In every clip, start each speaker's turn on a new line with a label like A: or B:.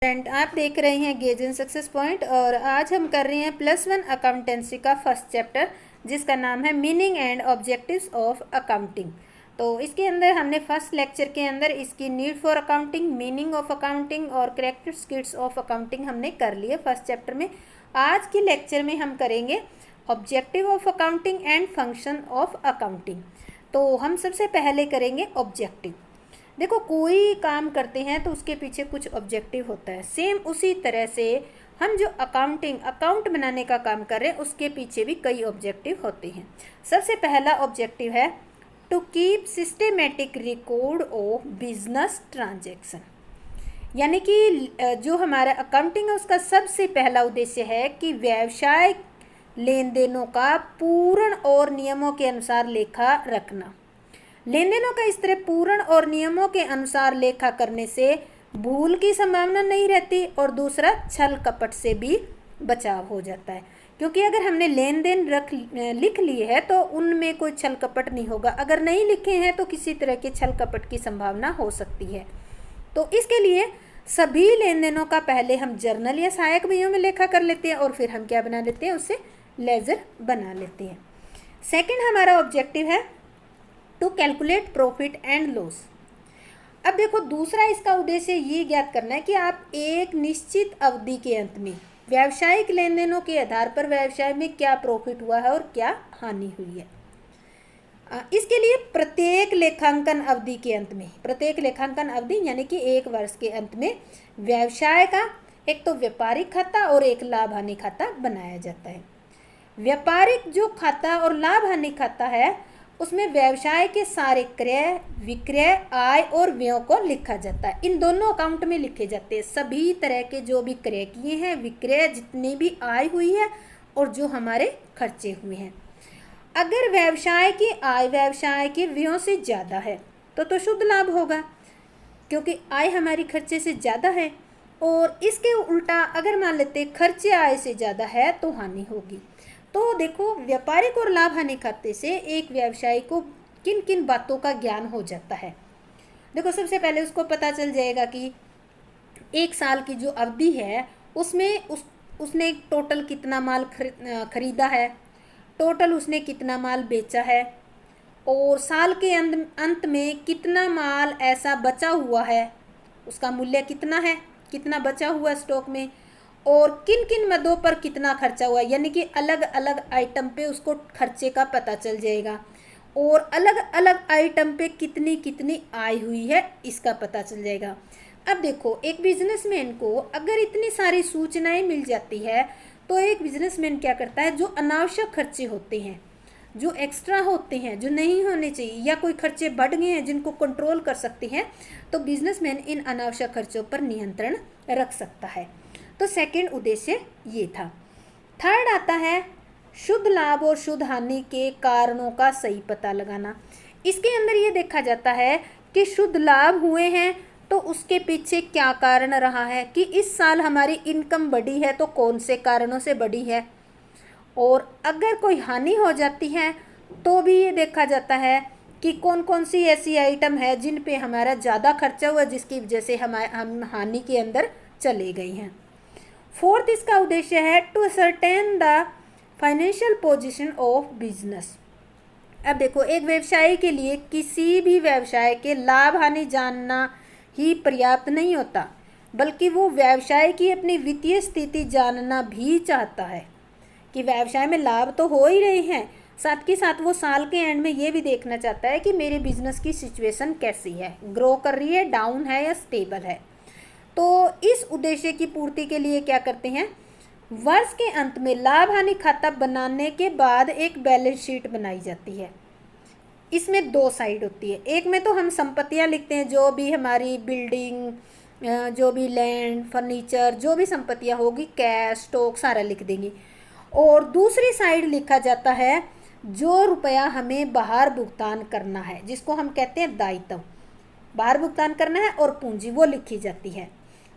A: Friend, आप देख रहे हैं गेज इन सक्सेस पॉइंट और आज हम कर रहे हैं +1 अकाउंटेंसी का फर्स्ट चैप्टर जिसका नाम है meaning and objectives of accounting. तो इसके अंदर हमने फर्स्ट लेक्चर के अंदर इसकी need for accounting, meaning of accounting और कैरेक्टरिस्टिक्स ऑफ अकाउंटिंग हमने कर लिए फर्स्ट चैप्टर में। आज के लेक्चर में हम करेंगे objective of accounting and function of accounting. तो हम सबसे पहले करेंगे ऑब्जेक्टिव। देखो, कोई काम करते हैं तो उसके पीछे कुछ ऑब्जेक्टिव होता है। सेम उसी तरह से हम जो अकाउंट बनाने का काम कर रहे हैं उसके पीछे भी कई ऑब्जेक्टिव होते हैं। सबसे पहला ऑब्जेक्टिव है to keep systematic record of business transaction. यानी कि जो हमारा अकाउंटिंग है उसका सबसे पहला उद्देश्य है कि व्यवसाय लेन देनों का पूर्ण और नियमों के अनुसार लेखा रखना। लेन देनों का इस तरह पूर्ण और नियमों के अनुसार लेखा करने से भूल की संभावना नहीं रहती और दूसरा छल कपट से भी बचाव हो जाता है। क्योंकि अगर हमने लेन देन लिख लिए है तो उनमें कोई छल कपट नहीं होगा। अगर नहीं लिखे हैं तो किसी तरह के छल कपट की संभावना हो सकती है। तो इसके लिए सभी लेन देनों का पहले हम जर्नल या सहायक बहियों में लेखा कर लेते हैं और फिर हम क्या बना लेते हैं, उससे लेजर बना लेते हैं। सेकेंड हमारा ऑब्जेक्टिव है to calculate profit and loss. अब देखो, दूसरा इसका उद्देश्य ये ज्ञात करना है कि आप एक निश्चित अवधि के अंत में व्यावसायिक लेन देनों के आधार पर व्यवसाय में क्या प्रॉफिट हुआ है और क्या हानि हुई है। इसके लिए प्रत्येक लेखांकन अवधि यानी कि एक वर्ष के अंत में व्यवसाय का एक तो व्यापारिक खाता और एक लाभ हानि खाता बनाया जाता है। व्यापारिक जो खाता और लाभ हानि खाता है उसमें व्यवसाय के सारे क्रय, विक्रय, आय और व्ययों को लिखा जाता है। इन दोनों अकाउंट में लिखे जाते हैं सभी तरह के जो भी क्रय किए हैं, विक्रय, जितनी भी आय हुई है और जो हमारे खर्चे हुए हैं। अगर व्यवसाय की आय व्यवसाय के व्ययों से ज़्यादा है तो शुद्ध लाभ होगा क्योंकि आय हमारी खर्चे से ज़्यादा है। और इसके उल्टा अगर मान लेते खर्चे आय से ज़्यादा है तो हानि होगी। तो देखो, व्यापारिक और लाभ हानि खाते से एक व्यवसायी को किन किन बातों का ज्ञान हो जाता है। देखो, सबसे पहले उसको पता चल जाएगा कि एक साल की जो अवधि है उसमें उसने टोटल कितना माल खरीदा है, टोटल उसने कितना माल बेचा है और साल के अंत में कितना माल ऐसा बचा हुआ है, उसका मूल्य कितना है, कितना बचा हुआ स्टॉक में और किन किन मदों पर कितना खर्चा हुआ। यानी कि अलग अलग आइटम पे उसको खर्चे का पता चल जाएगा और अलग अलग आइटम पे कितनी कितनी आय हुई है इसका पता चल जाएगा। अब देखो, एक बिजनेसमैन को अगर इतनी सारी सूचनाएं मिल जाती है तो एक बिजनेसमैन क्या करता है, जो अनावश्यक खर्चे होते हैं, जो एक्स्ट्रा होते हैं, जो नहीं होने चाहिए या कोई खर्चे बढ़ गए हैं जिनको कंट्रोल कर सकते हैं, तो बिजनेसमैन इन अनावश्यक खर्चों पर नियंत्रण रख सकता है। तो सेकंड उद्देश्य ये था। थर्ड आता है शुद्ध लाभ और शुद्ध हानि के कारणों का सही पता लगाना। इसके अंदर ये देखा जाता है कि शुद्ध लाभ हुए हैं तो उसके पीछे क्या कारण रहा है, कि इस साल हमारी इनकम बढ़ी है तो कौन से कारणों से बढ़ी है, और अगर कोई हानि हो जाती है तो भी ये देखा जाता है कि कौन कौन सी ऐसी आइटम है जिन पे हमारा ज़्यादा खर्चा हुआ जिसकी वजह से हम हानि के अंदर चले गए हैं। फोर्थ इसका उद्देश्य है to certain the financial position of business. अब देखो, एक व्यवसायी के लिए किसी भी व्यवसाय के लाभ हानि जानना ही पर्याप्त नहीं होता, बल्कि वो व्यवसाय की अपनी वित्तीय स्थिति जानना भी चाहता है कि व्यवसाय में लाभ तो हो ही रहे हैं, साथ के साथ वो साल के एंड में ये भी देखना चाहता है कि मेरे बिजनेस की सिचुएशन कैसी है, ग्रो कर रही है, डाउन है या स्टेबल है। तो इस उद्देश्य की पूर्ति के लिए क्या करते हैं, वर्ष के अंत में लाभ हानि खाता बनाने के बाद एक बैलेंस शीट बनाई जाती है। इसमें दो साइड होती है। एक में तो हम संपत्तियां लिखते हैं, जो भी हमारी बिल्डिंग, जो भी लैंड, फर्नीचर, जो भी संपत्तियां होगी, कैश, स्टॉक सारा लिख देंगे। और दूसरी साइड लिखा जाता है जो रुपया हमें बाहर भुगतान करना है, जिसको हम कहते हैं दायित्व, बाहर भुगतान करना है, और पूंजी वो लिखी जाती है।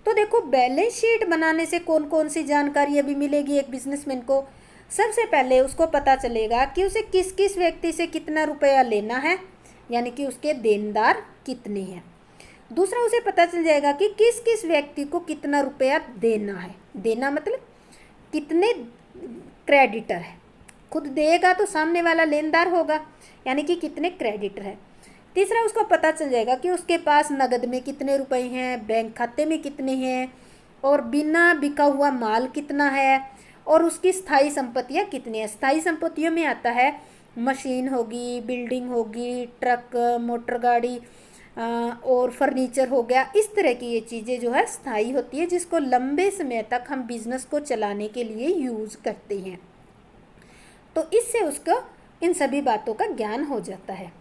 A: तो देखो, बैलेंस शीट बनाने से कौन कौन सी जानकारी अभी मिलेगी एक बिजनेसमैन को। सबसे पहले उसको पता चलेगा कि उसे किस किस व्यक्ति से कितना रुपया लेना है, यानी कि उसके देनदार कितने हैं। दूसरा, उसे पता चल जाएगा कि किस किस व्यक्ति को कितना रुपया देना है। देना मतलब कितने क्रेडिटर है, खुद देगा तो सामने वाला लेनदार होगा, यानी कि कितने क्रेडिटर है। तीसरा, उसको पता चल जाएगा कि उसके पास नगद में कितने रुपए हैं, बैंक खाते में कितने हैं, और बिना बिका हुआ माल कितना है, और उसकी स्थायी संपत्तियां कितनी है। स्थायी संपत्तियों में आता है मशीन होगी, बिल्डिंग होगी, ट्रक, मोटर गाड़ी और फर्नीचर हो गया। इस तरह की ये चीज़ें जो है स्थायी होती है, जिसको लंबे समय तक हम बिजनेस को चलाने के लिए यूज़ करते हैं। तो इससे उसको इन सभी बातों का ज्ञान हो जाता है।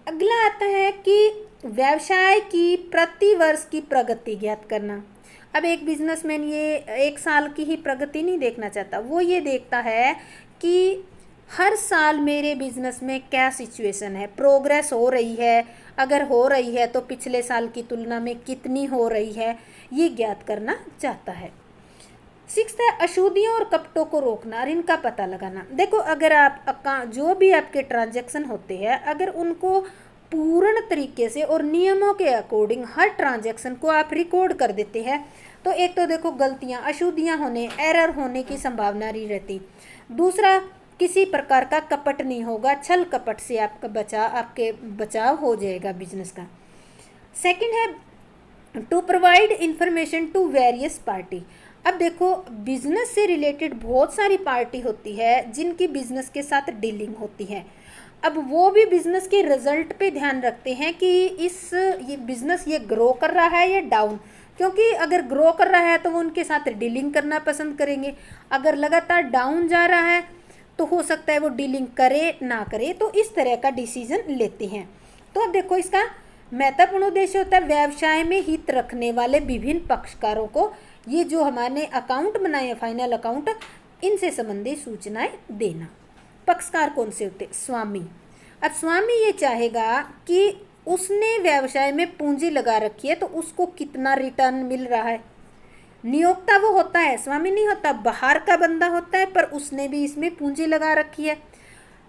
A: अगला आता है कि व्यवसाय की प्रति वर्ष की प्रगति ज्ञात करना। अब एक बिजनेसमैन ये 1 साल की ही प्रगति नहीं देखना चाहता, वो ये देखता है कि हर साल मेरे बिजनेस में क्या सिचुएशन है, प्रोग्रेस हो रही है, अगर हो रही है तो पिछले साल की तुलना में कितनी हो रही है, ये ज्ञात करना चाहता है। 6 है अशुद्धियों और कपटों को रोकना और इनका पता लगाना। देखो, अगर आप जो भी आपके ट्रांजैक्शन होते हैं, अगर उनको पूर्ण तरीके से और नियमों के अकॉर्डिंग हर ट्रांजैक्शन को आप रिकॉर्ड कर देते हैं, तो एक तो देखो गलतियां, अशुद्धियां होने, एरर होने की संभावना नहीं रहती। दूसरा, किसी प्रकार का कपट नहीं होगा, छल कपट से आपके बचाव हो जाएगा बिजनेस का। सेकंड है to provide information to various party. अब देखो, बिजनेस से रिलेटेड बहुत सारी पार्टी होती है जिनकी बिजनेस के साथ डीलिंग होती है। अब वो भी बिजनेस के रिजल्ट पे ध्यान रखते हैं कि ये बिजनेस ये ग्रो कर रहा है या डाउन, क्योंकि अगर ग्रो कर रहा है तो वो उनके साथ डीलिंग करना पसंद करेंगे, अगर लगातार डाउन जा रहा है तो हो सकता है वो डीलिंग करे ना करे, तो इस तरह का डिसीजन लेते हैं। तो अब देखो, इसका महत्वपूर्ण उद्देश्य होता है व्यवसाय में हित रखने वाले विभिन्न पक्षकारों को, ये जो हमारे अकाउंट बनाए फाइनल अकाउंट, इनसे संबंधित सूचनाएं देना। पक्षकार कौन से होते? स्वामी। अब स्वामी ये चाहेगा कि उसने व्यवसाय में पूंजी लगा रखी है तो उसको कितना रिटर्न मिल रहा है। नियोक्ता वो होता है, स्वामी नहीं होता, बाहर का बंदा होता है, पर उसने भी इसमें पूंजी लगा रखी है।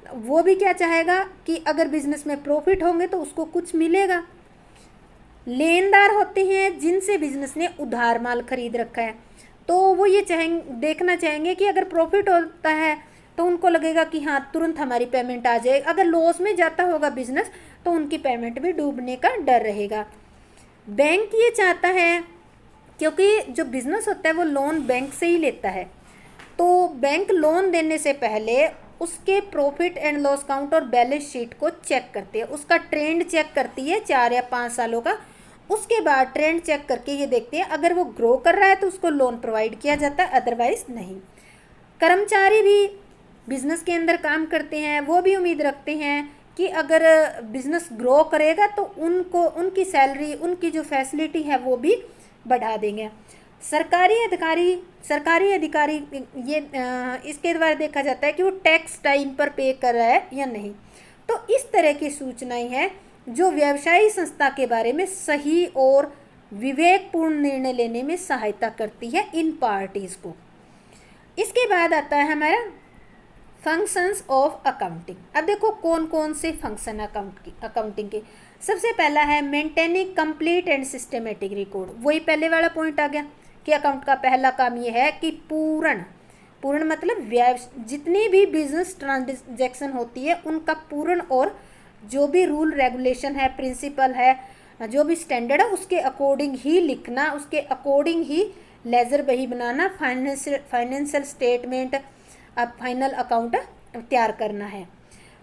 A: वो भी क्या चाहेगा कि अगर बिजनेस में प्रॉफिट होंगे तो उसको कुछ मिलेगा। लेनदार होते हैं जिनसे बिजनेस ने उधार माल खरीद रखा है, तो वो ये देखना चाहेंगे कि अगर प्रॉफिट होता है तो उनको लगेगा कि हाँ तुरंत हमारी पेमेंट आ जाए, अगर लॉस में जाता होगा बिजनेस तो उनकी पेमेंट भी डूबने का डर रहेगा। बैंक ये चाहता है, क्योंकि जो बिजनेस होता है वो लोन बैंक से ही लेता है, तो बैंक लोन देने से पहले उसके प्रॉफिट एंड लॉस काउंट और बैलेंस शीट को चेक करते हैं, उसका ट्रेंड चेक करती है 4 या 5 सालों का। उसके बाद ट्रेंड चेक करके ये देखते हैं अगर वो ग्रो कर रहा है तो उसको लोन प्रोवाइड किया जाता है, अदरवाइज नहीं। कर्मचारी भी बिजनेस के अंदर काम करते हैं, वो भी उम्मीद रखते हैं कि अगर बिजनेस ग्रो करेगा तो उनको उनकी सैलरी, उनकी जो फैसिलिटी है वो भी बढ़ा देंगे। सरकारी अधिकारी ये इसके द्वारा देखा जाता है कि वो टैक्स टाइम पर पे कर रहा है या नहीं। तो इस तरह की सूचनाएं हैं जो व्यवसायी संस्था के बारे में सही और विवेकपूर्ण निर्णय लेने में सहायता करती है इन पार्टीज को। इसके बाद आता है हमारा फंक्शंस ऑफ अकाउंटिंग। अब देखो कौन कौन से फंक्शन अकाउंटिंग के। सबसे पहला है maintaining complete and systematic record. वही पहले वाला पॉइंट आ गया कि अकाउंट का पहला काम ये है कि पूर्ण मतलब जितनी भी बिजनेस ट्रांजैक्शन होती है उनका पूर्ण और जो भी रूल रेगुलेशन है, प्रिंसिपल है, जो भी स्टैंडर्ड है उसके अकॉर्डिंग ही लिखना, उसके अकॉर्डिंग ही लेजर बही बनाना, फाइनेंशियल स्टेटमेंट, अब फाइनल अकाउंट तैयार करना है।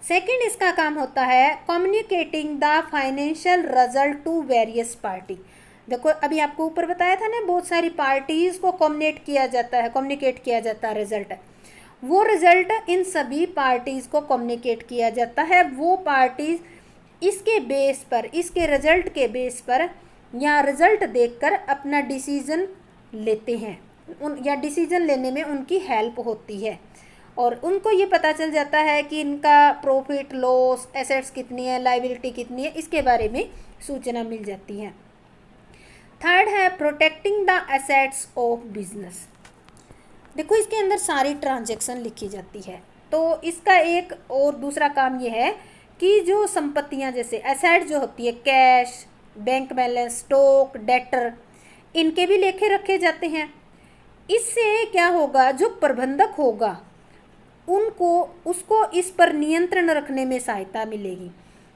A: सेकंड इसका काम होता है communicating the financial result to various party. देखो अभी आपको ऊपर बताया था ना, बहुत सारी पार्टीज को कम्युनिकेट किया जाता है रिजल्ट। वो रिजल्ट इन सभी पार्टीज को कम्युनिकेट किया जाता है। वो पार्टीज इसके बेस पर, इसके रिजल्ट के बेस पर या रिजल्ट देखकर अपना डिसीजन लेते हैं, या डिसीजन लेने में उनकी हेल्प होती है और उनको ये पता चल जाता है कि इनका प्रॉफिट लॉस, एसेट्स कितनी है, लायबिलिटी कितनी है, इसके बारे में सूचना मिल जाती है। थर्ड है protecting the assets of business. देखो इसके अंदर सारी ट्रांजैक्शन लिखी जाती है, तो इसका एक और दूसरा काम ये है कि जो संपत्तियां जैसे एसेट जो होती है, cash, bank balance, stock, debtor, इनके भी लेखे रखे जाते हैं। इससे क्या होगा, जो प्रबंधक होगा उसको इस पर नियंत्रण रखने में सहायता मिलेगी।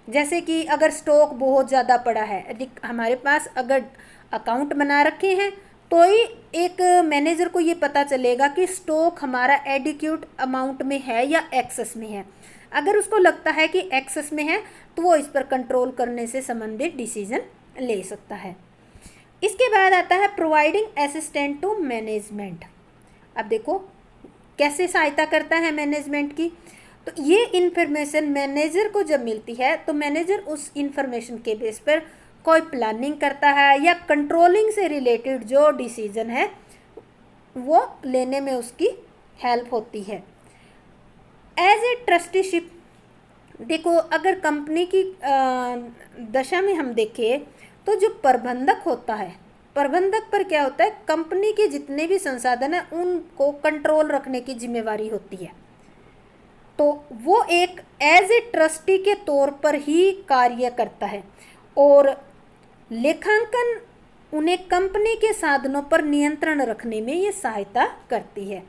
A: जैसे कि अगर स्टॉक बहुत ज़्यादा पड़ा है, हमारे पास अगर अकाउंट बना रखे हैं, तो ही एक मैनेजर को ये पता चलेगा कि स्टॉक हमारा एडिक्यूट अमाउंट में है या एक्सेस में है। अगर उसको लगता है कि एक्सेस में है तो वो इस पर कंट्रोल करने से संबंधित डिसीजन ले सकता है। इसके बाद आता है प्रोवाइडिंग असिस्टेंट टू मैनेजमेंट। अब देखो कैसे सहायता करता है मैनेजमेंट की। तो ये इन्फॉर्मेशन मैनेजर को जब मिलती है तो मैनेजर उस इन्फॉर्मेशन के बेस पर कोई प्लानिंग करता है या कंट्रोलिंग से रिलेटेड जो डिसीजन है वो लेने में उसकी हेल्प होती है। एज ए ट्रस्टीशिप, देखो अगर कंपनी की दशा में हम देखें तो जो प्रबंधक होता है, प्रबंधक पर क्या होता है, कंपनी के जितने भी संसाधन हैं उनको कंट्रोल रखने की जिम्मेवारी होती है। तो वो एक एज ए ट्रस्टी के तौर पर ही कार्य करता है और लेखांकन उन्हें कंपनी के साधनों पर नियंत्रण रखने में ये सहायता करती है,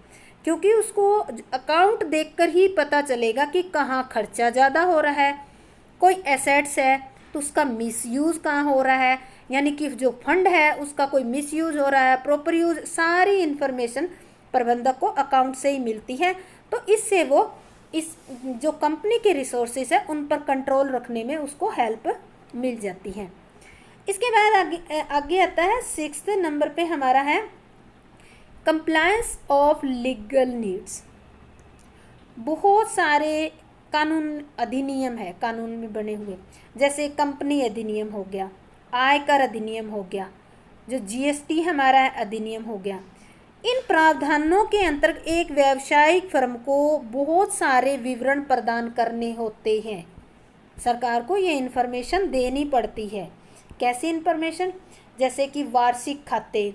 A: क्योंकि उसको अकाउंट देखकर ही पता चलेगा कि कहाँ खर्चा ज़्यादा हो रहा है, कोई एसेट्स है तो उसका मिसयूज़ कहाँ हो रहा है, यानी कि जो फंड है उसका कोई मिसयूज़ हो रहा है, प्रॉपर यूज, सारी इन्फॉर्मेशन प्रबंधक को अकाउंट से ही मिलती है। तो इससे वो इस जो कंपनी के रिसोर्सेज है उन पर कंट्रोल रखने में उसको हेल्प मिल जाती है। इसके बाद आगे आता है 6th नंबर पे हमारा है कंप्लायंस ऑफ लीगल नीड्स। बहुत सारे कानून अधिनियम है कानून में बने हुए, जैसे कंपनी अधिनियम हो गया, आयकर अधिनियम हो गया, जो जीएसटी हमारा अधिनियम हो गया। इन प्रावधानों के अंतर्गत एक व्यावसायिक फर्म को बहुत सारे विवरण प्रदान करने होते हैं। सरकार को ये इन्फॉर्मेशन देनी पड़ती है। कैसी इन्फॉर्मेशन, जैसे कि वार्षिक खाते,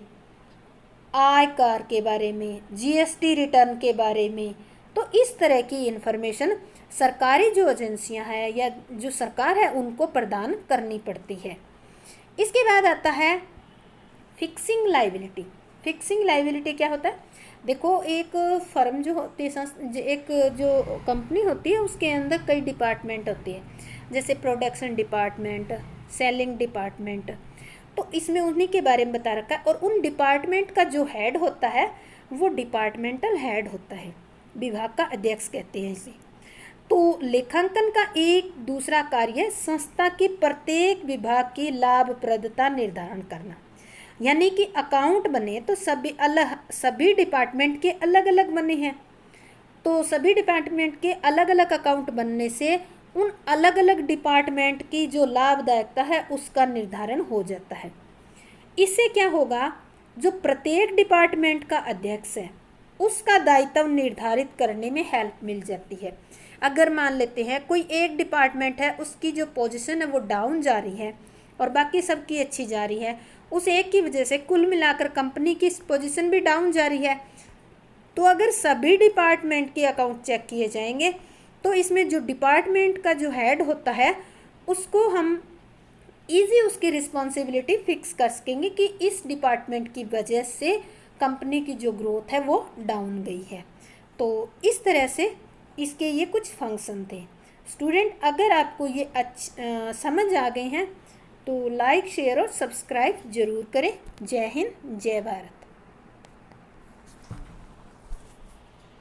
A: आयकर के बारे में, जीएसटी रिटर्न के बारे में। तो इस तरह की इन्फॉर्मेशन सरकारी जो एजेंसियां हैं या जो सरकार है उनको प्रदान करनी पड़ती है। इसके बाद आता है फिक्सिंग लायबिलिटी। फिक्सिंग लायबिलिटी क्या होता है, देखो एक फर्म जो होती है, एक जो कंपनी होती है उसके अंदर कई डिपार्टमेंट होती है, जैसे प्रोडक्शन डिपार्टमेंट, सेलिंग डिपार्टमेंट। तो इसमें उन्हीं के बारे में बता रखा है। और उन डिपार्टमेंट का जो हेड होता है वो डिपार्टमेंटल हेड होता है, विभाग का अध्यक्ष कहते हैं इसे। तो लेखांकन का एक दूसरा कार्य संस्था के प्रत्येक विभाग की लाभप्रदता निर्धारण करना, यानी कि अकाउंट बने तो सभी डिपार्टमेंट के अलग अलग बने हैं, तो सभी डिपार्टमेंट के अलग अलग अकाउंट बनने से उन अलग अलग डिपार्टमेंट की जो लाभदायकता है उसका निर्धारण हो जाता है। इससे क्या होगा, जो प्रत्येक डिपार्टमेंट का अध्यक्ष है उसका दायित्व निर्धारित करने में हेल्प मिल जाती है। अगर मान लेते हैं कोई एक डिपार्टमेंट है, उसकी जो पोजीशन है वो डाउन जा रही है और बाकी सबकी अच्छी जा रही है, उस एक की वजह से कुल मिलाकर कंपनी की पोजीशन भी डाउन जा रही है। तो अगर सभी डिपार्टमेंट के अकाउंट चेक किए जाएंगे तो इसमें जो डिपार्टमेंट का जो हेड होता है उसको हम इजी उसकी रिस्पॉन्सिबिलिटी फिक्स कर सकेंगे कि इस डिपार्टमेंट की वजह से कंपनी की जो ग्रोथ है वो डाउन गई है। तो इस तरह से इसके ये कुछ फंक्शन थे। स्टूडेंट, अगर आपको ये समझ आ गए हैं तो लाइक, शेयर और सब्सक्राइब जरूर करें। जय हिंद, जय भारत।